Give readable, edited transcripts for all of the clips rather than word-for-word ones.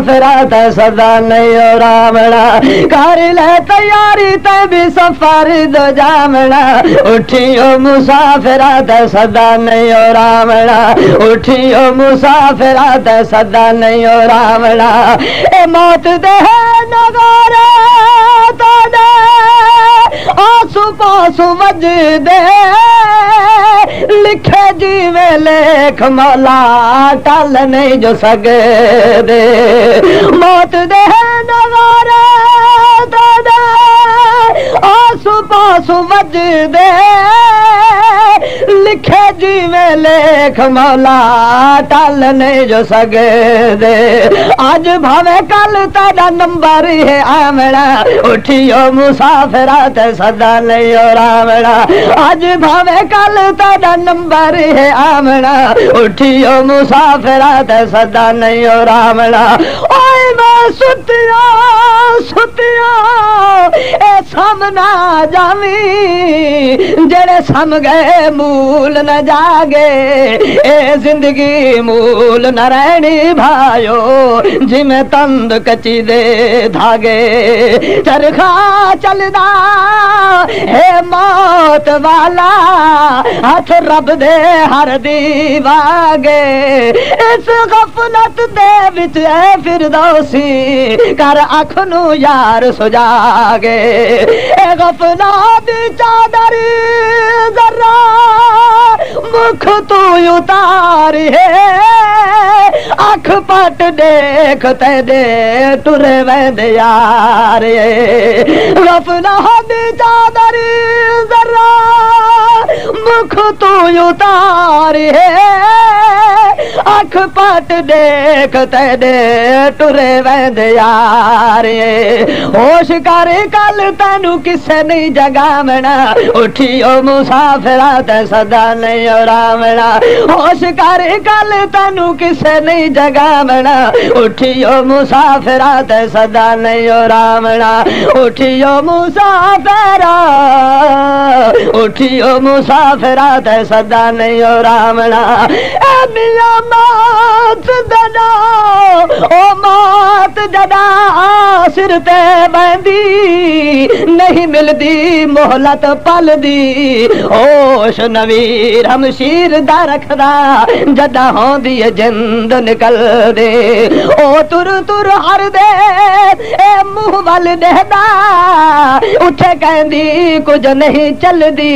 फिरात सदा नहीं हो रामड़ा कर ले तैयारी ते भी सफर दो जामड़ा उठियो मुसाफिरात सदा नहीं हो रामड़ा उठियो मुसाफिरात सदा नहीं हो रामड़ा ए मौत दे नगारे तो दे आसू पासू वज दे लिखे जीवे लेख मौला टल नहीं जो सके दे मौत दे नगारे तो दे आसू पासू वज दे लिखे जीवे लेख मौला टल नहीं जो सके दे आज भावे कल तेरा नंबर है आमड़ा उठियो मुसाफिरात सदा नहीं हो रामड़ा आज भावे कल तेरा नंबर है आमड़ा उठियो मुसाफिरात सदा नहीं हो रामड़ा ओए मैं सुतिया सुतिया ए सामना जावी जेड़े सम गए मूल न जागे ए जिंदगी मूल न रहनी भायो जिमें तंद कची दे धागे चरखा चलदा है मौत वाला हाथ रब दे हर दीवागे इस गफलत दे विच है फिरदौसी कर अख नू यार सुजागे ए गफलत दी चादर जरा मुख तू उतार है अख पट देख तेरे टुरे वैद यार गफला दी चादर जरा मुख तू उतार है अख पट देख तेरे टुरे वैद यार होश कर कल तेनू किसे नहीं जगावना उठियो मुसाफिरात सदा नहीं हो रामड़ा होश कर कल तेनू किसे नहीं जगावना उठियो मुसाफिरात सदा नहीं हो रामड़ा उठियो मुसाफिरा उठियो मुसाफिरात सदा नहीं हो रामड़ा ए मियां मौत दना ओ मौत जदा सिर ते बंदी नहीं मिलदी मोहलत पल दी होश नवीर हम शीर दा रखदा जदा होंदी जिंद निकल दे ओ तुर तुर हर दे ए मुंह वल देदा उठे कहंदी कुछ नहीं चलदी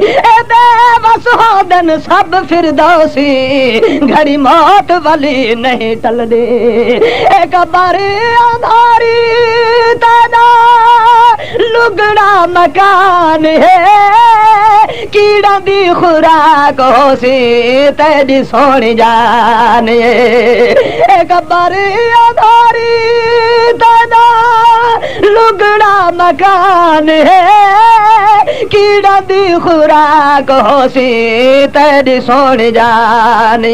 ए बेवस होदन सब फिरदौसी घड़ी मौत वाली नहीं टल दे एक बारी अंधारी तना लुगड़ा मकान है कीड़ा दी खुराक हो सी तेरी सोनी जान एक बारी अंधारी तना लुगड़ा मकान है कीड़ा दी खुराक हो सी तेरी सोनी जान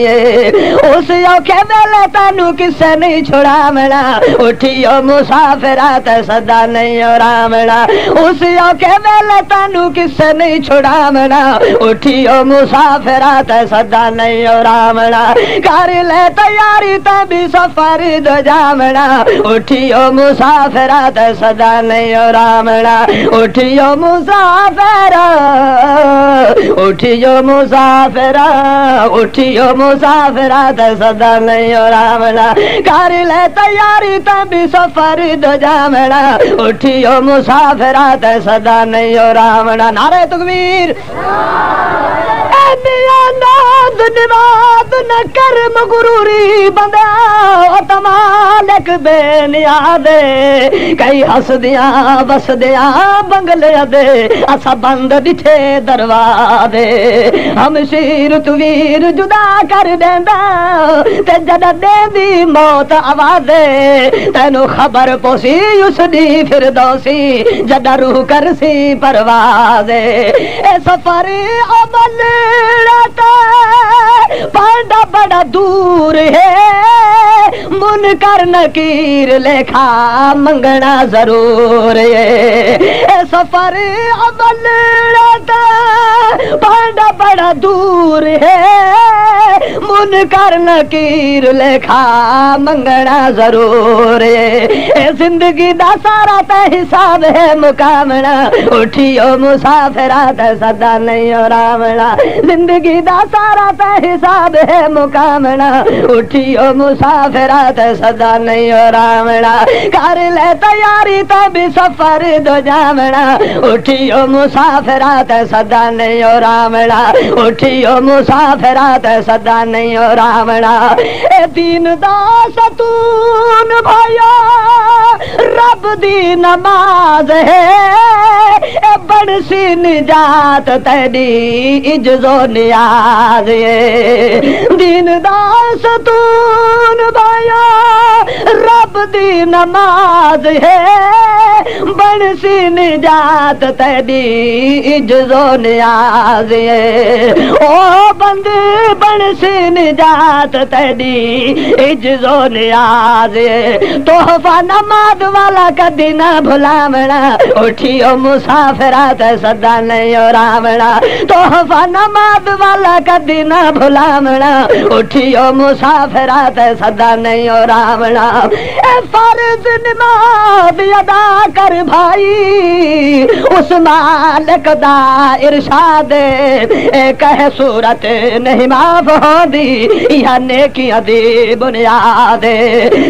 उस औखे वेले तेनू किसे नहीं छुड़ावना उठियो मुसाफिरात सदा नहीं हो रामड़ा उस औखे वेले तेनू किसे नहीं छुड़ावना उठियो मुसाफिरात सदा नहीं हो रामड़ा कर ले तैयारी तभी सफर दो जामड़ा उठियो मुसाफिरात सदा नहीं हो रामड़ा उठियो मुसाफिरा उठियो मुसाफिरा उठियो मुसाफिरात सदा नहीं हो रामड़ा कर ले तैयारी तभी सफर दो जामड़ा उठियो मुसाफिरात सदा नहीं हो रामड़ा नारे तकबीर नाद निवाद न कर्म गुरूरी बंदा तमालक बेनियादे कई हसदिया बसदिया बंगले दे असा बंद दिठे दरवाजे हम शीर तुवीर जुदा कर देंदा ते जदा देंदी मौत आवाजे तेनू खबर पोसी उसदी फिरदौसी जदा रूह कर सी परवाजे ए सफरी अमल पांडा बड़ा दूर है मुनकर न नकीर लेखा मंगना जरूर है। सफर अवल पांडा बड़ा दूर है, मुनकर नकीर लेखा मंगना जरूर है। जिंदगी दा सारा ते हिसाब है मुकामना, उठियो मुसाफिरा ते सदा नहीं रावणा। जिंदगी दा सारा ते हिसाब है मुकामना, उठियो मुसाफिरा ते सदा नहीं रावणा। कर ले तैयारी तभी सफर दो जावना, उठियो मुसाफिरा ते सदा नहीं रावणा। उठियो मुसाफिरा ते सदा नहीं रावणा। ए दीन दा सतून भाया रब दी नमाज है, बड़ सी निजात तेरी इज्जो नियाज है। दीन दा सतून भाया रब दी नमाज है, बड़ सी निजात तेरी इज्जो नियाज है। ओ बंदे बड़ सी निजात तेरी इज्जो नियाज है। तोहफा नमाज वाला कदी ना भुलावना, उठियो मुसाफिरा ते सदा नहीं रावणा। तोहफा नमाज वाला कदी ना भुलावना, उठियो मुसाफिरा ते सदा नहीं रावणा। ए फर्ज नमाज अदा कर भाई, उस मालिक दा इरशाद ए कह सूरत नहीं माफ होंदी, या नेकियां दी बुनियाद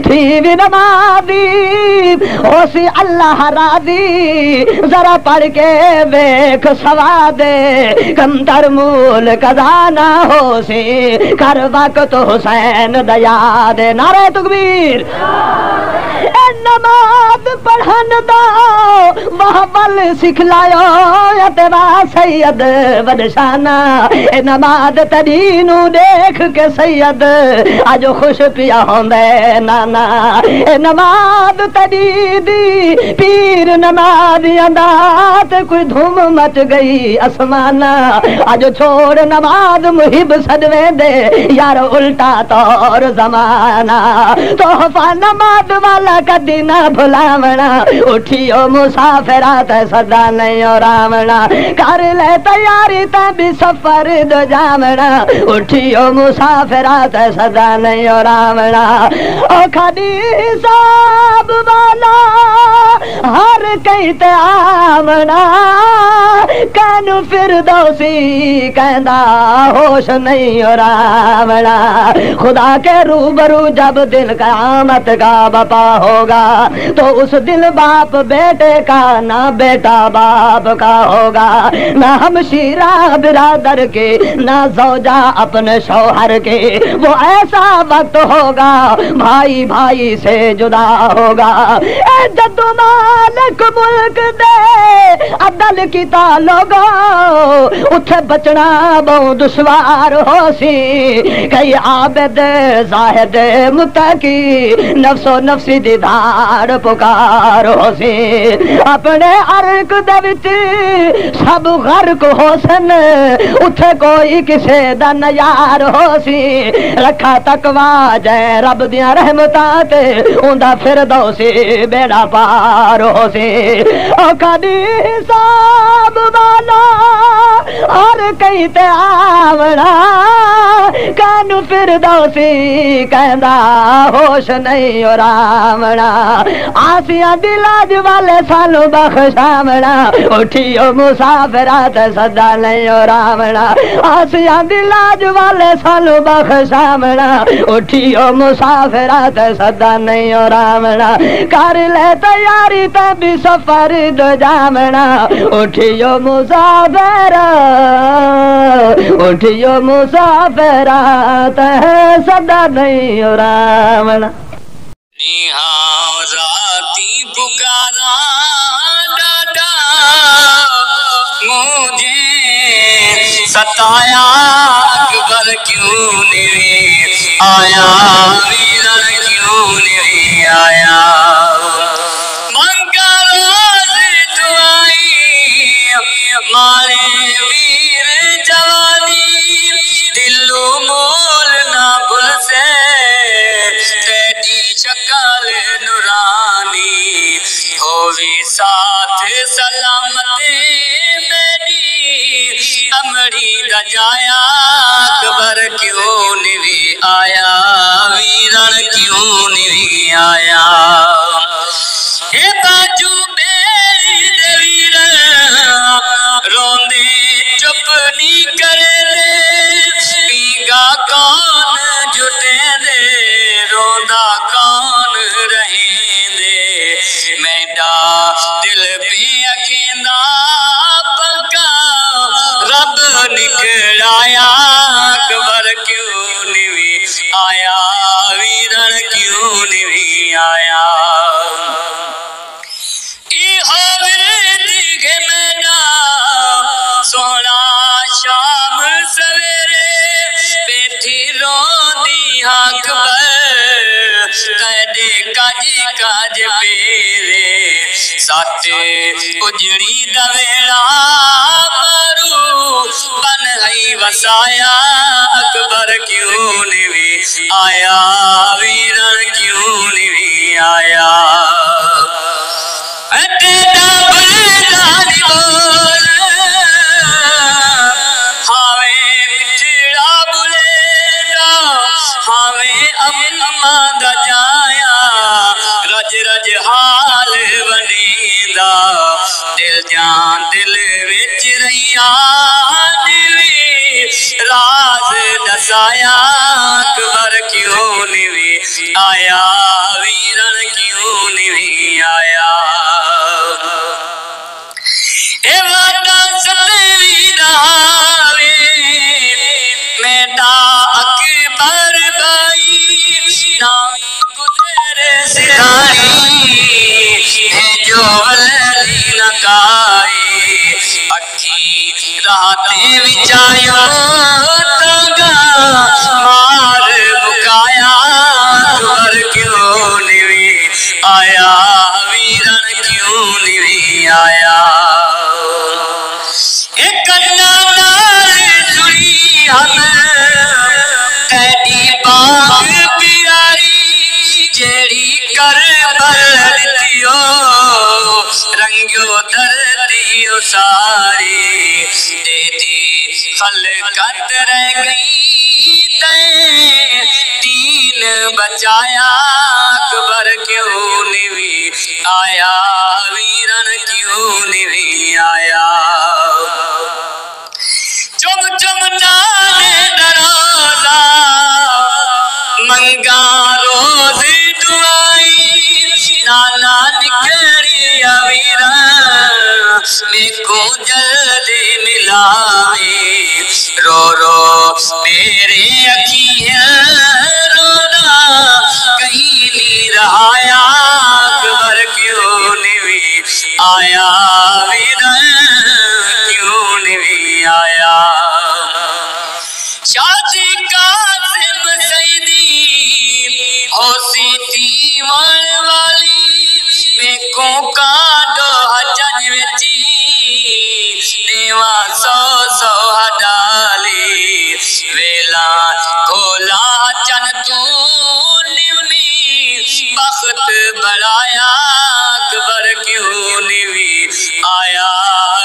थी भी नमाजी ओसी अल्लाह राजी। जरा पढ़ के वेख सवादे कमतर मूल कदा ना हो सी, कर वक्त हुसैन दया दे। नारे तकबीर। नमाज पढ़न दो वह बल सिखलायो अतवा सैयद बदशाना। नमाज तड़ी नू देख के सैयद आज खुश पिया होंदे नाना। नमाज तड़ी दी पीर नमाज अंदात कोई धूम मच गई आसमाना। आज छोड़ नमाज मुहिब सदवे दे यार उल्टा तौर जमाना। तोहफा नमाज वाला कदी ना भुलावना, उठियो मुसाफिरा ते सदा नहीं रावणा। कर ले तैयारी तभी सफर दो जावना, उठियो मुसाफिरा ते सदा नहीं रावणा। ओ खड़ी साब वाला हर कई ते आवना, कानू फिरदौसी कहंदा होश नहीं रावणा। खुदा के रूबरू जब दिन क़यामत का बपा होगा, तो उस दिन बाप बेटे का ना बेटा बाप का होगा। ना हमशीरा बिरादर के ना ज़ौजा अपने शौहर के, वो ऐसा वक्त होगा भाई भाई से जुदा होगा। ए जद्दो मालिक मुल्क दे अदल की तालोगा, उठे बचना बहु दुश्वार हो सी। कई आबिद जाहिद मुत्तकी नफ्सो नफ्सी दी धार पुकार हो सी। अपने अर्क दे विच सब गर्क हो सन, उठे कोई किसे दा नयार हो सी। रखा तकवा जै रब दियां रहमतां ते उंदा फिरदौसी बेड़ा पार हो सी। ओ कदी हिसाब वाला हर कई ते आवना, कानू फिरदौसी कहंदा होश नहीं रावणा। आसिया दिलाज वाले सानू बख्शावना, उठियो मुसाफिरा ते सदा नहीं रावणा। आसिया दिलाज वाले सानू बख्शावना, उठियो मुसाफिरा ते सदा नहीं रावणा। कर ले तैयारी तभी सफर दो जावना, उठियो मुसाफिरा, उठियो मुसाफिरा ते सदा नहीं रावणा। निहाराती पुकारा दादा मुझे सताया, अकबर क्यों नहीं आया, वीर क्यों नहीं आया। मंगा रोज दुआई मारे वीर जवानी, दिलो मोल ना भूल से तेरी चक्कर लाल नूरानी होवे साथ सलामत मेरी अमड़ी दजाया अकबर क्यों नहीं आया वीरण क्यों नहीं आया हे बाजू बेरी दे वीरण रोंदे चुप नहीं करे पीगा कौन जुटे दे रोंदा कौन रहे दे मैडा दिल पे अकेंदा पक्का रब निकलाया अकबर क्यों नहीं आया वीरण क्यों नहीं आया सोना शाम सवेरे बैठी रोंदी अकबर तेरे काज काज पेरे साथे उजड़ी दवेला मारू बन हई वसाया अकबर क्यों नहीं आया वीरण क्यों नहीं आया तेरा बलिदानी बोल हावे मिठड़ा बुलेगा हावे अम्मा दजाया रज रज हाल बनेदा दिल जान दिल विच रहिया राज दसाया अकबर क्यों नहीं आया वीरण क्यों नहीं आया मेरा अकबर भाई नामी गुजरे सिराई जो वली नकाई अखी राते विचायो तंगा मार मुकाया अकबर क्यों नहीं आया वीरण क्यों नहीं आया तेरी बाग प्यारी जेड़ी कर दियो रंगियो धरतियो सारी तेरी खलकत रह गई ते दीन बचाया अकबर क्यों नहीं आया वीरण क्यों नहीं आया चुम चुम नाने दरोजा मंगा रोज दुआई नाना निकली अवीरा मेको जल्दी मिलावे रो रो मेरे अखियां रोना कहीं नहीं रहाया अकबर क्यों नहीं आया वीरा क्यों नहीं आया शादी कासिम सईदी होसी दीवान वाली मेको कांडो हजन विची नेवा सौ सौ हडाली वेला खोला चन तू निवनी बख्त बढ़ाया अकबर क्यों नहीं आया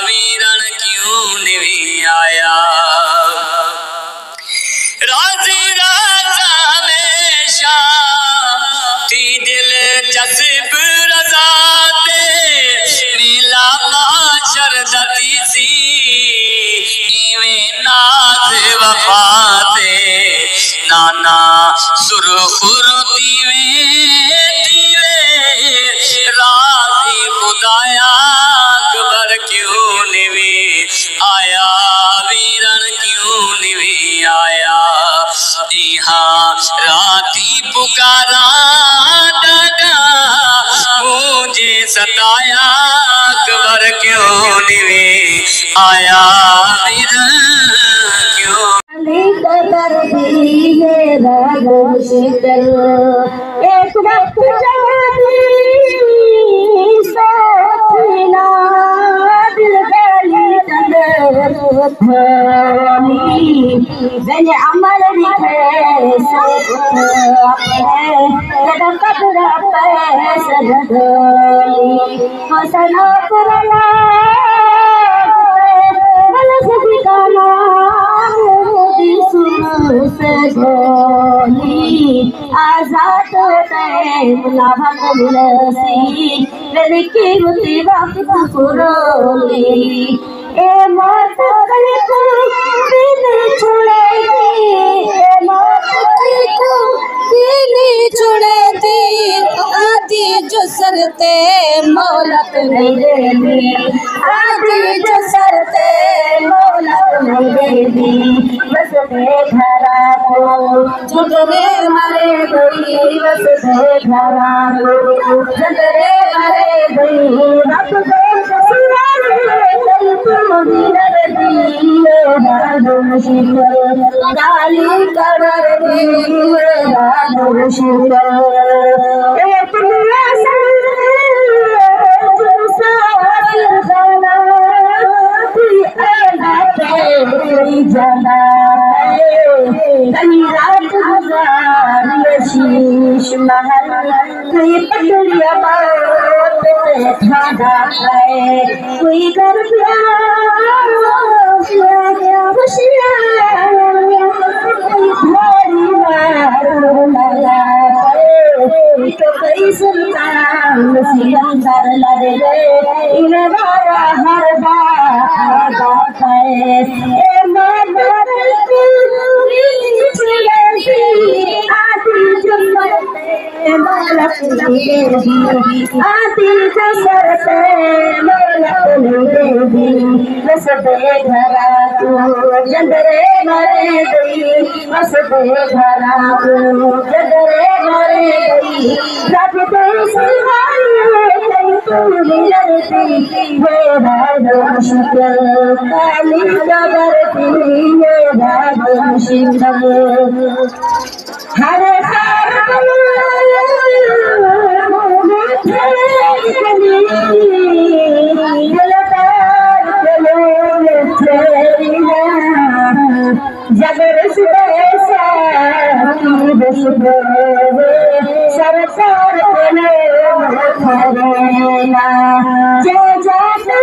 वीरण क्यों नहीं आया राजी राजा हमेशा थी दिलचस्प रजा मेला माशर दती सी इवें नाज वफाते नाना सुरखुरती राजी खुदाया अकबर क्यों नहीं आया वीरण क्यों नहीं आया यहाँ राती पुकारा दादा मुझे सताया अकबर क्यों नहीं आया वीरण क्यों एक वक्त सोचना दिल गली जन अमल अपने जदा कदरा पैसा धोली हसना करला बलस दिखाना मोदी सुन से धोली आजाद है मुलाभन मुलसी लड़की मुती वापस पुरोली ए मौत कले को बिन छुड़ेगी ए मौत कले को बिन छुड़ेगी आदि जो सरते मौलत नहीं देगी आदि जो सरते मौलत नहीं देगी बस बेघरा को झगड़े मारे गई बस बेघरा को झगड़े मारे गई रब दे गाली कर जाना रात गुजारी शीश महल कोई पटरिया ठाडा है कोई घर प्यार कई सुल्तान सिकंदर लड़े इन बारा हर बात है ए मदर आदि जमते मलक देवी आदि जसरते मलक देवी बस बेघरा तू जंदरे मरे गई बस बेघरा तू जंदरे मरे गई रब दे सिवाय कहीं तू लड़ती हे भाग शुक्र काली जबरती हे भाग शुक्र हर सार जबर सरकार खरेला जय जाता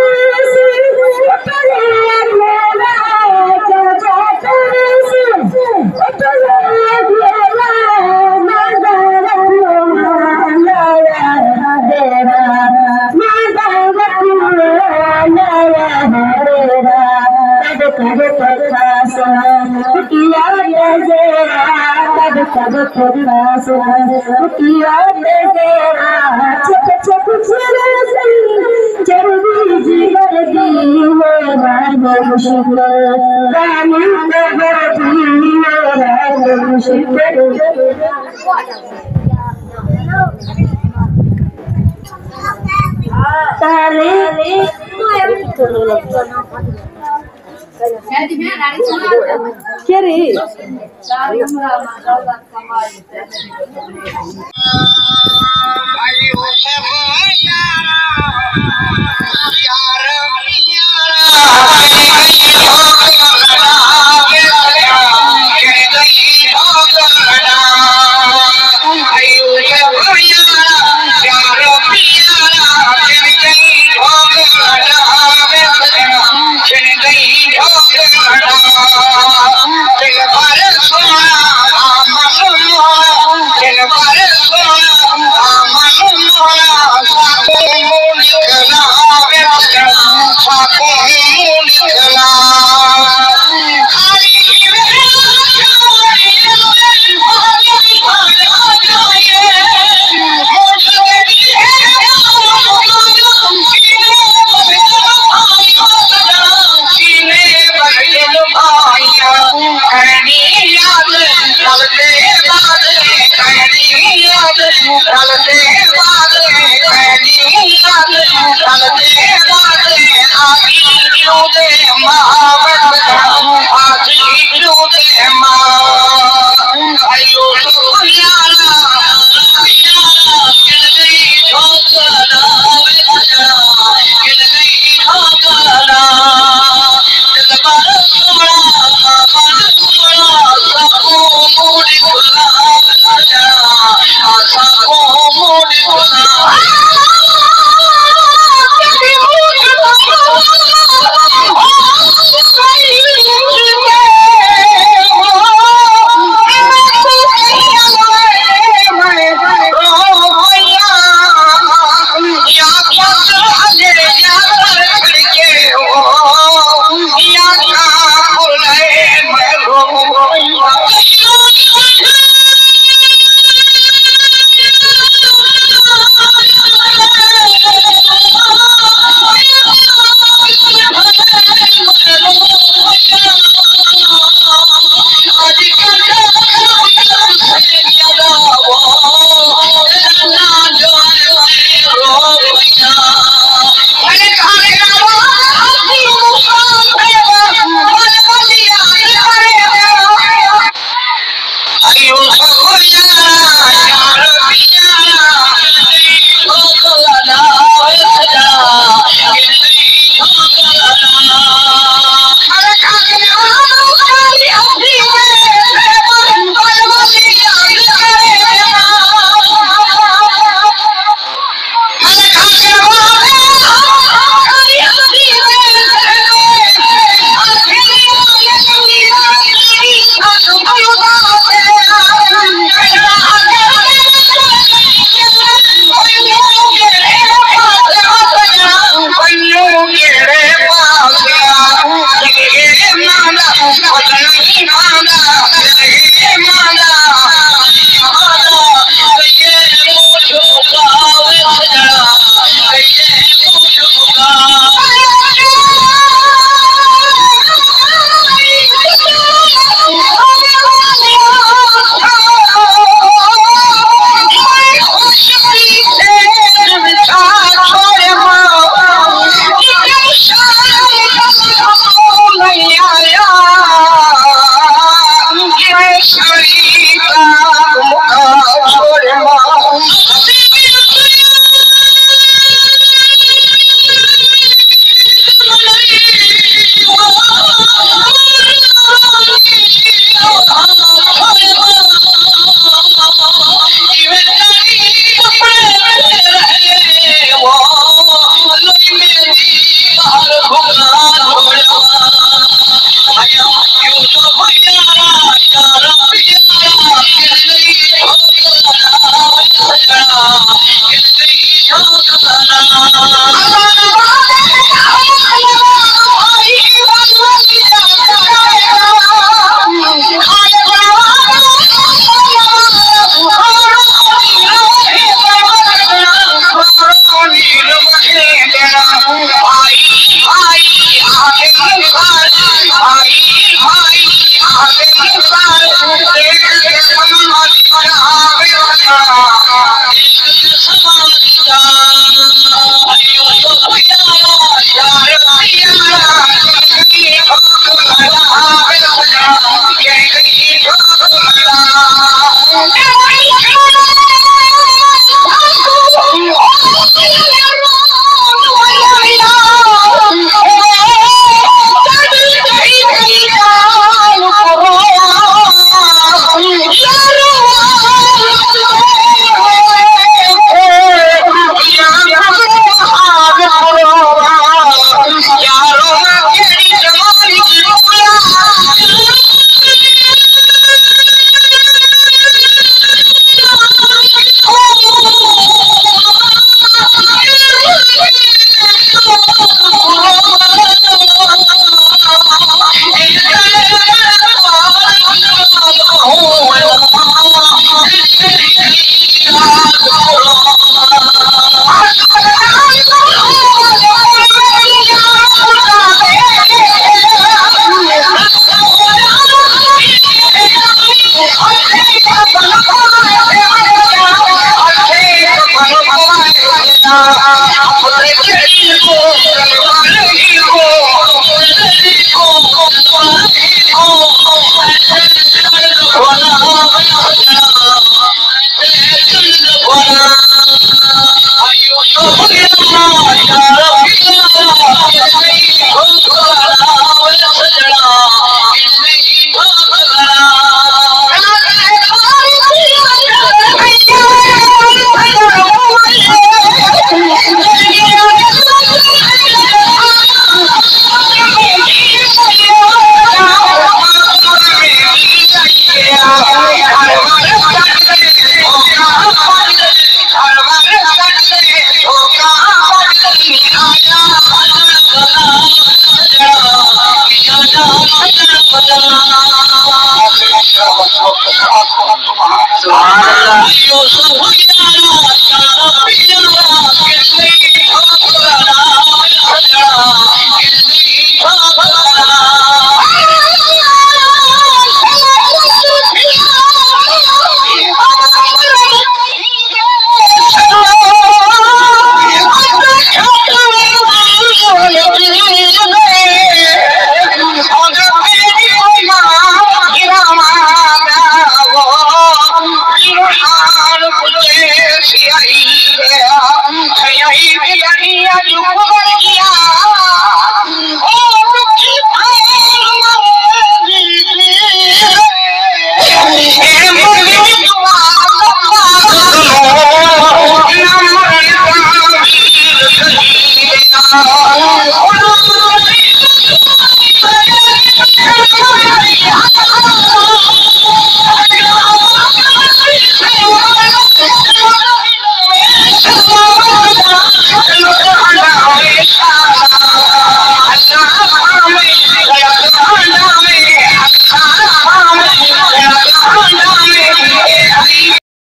यही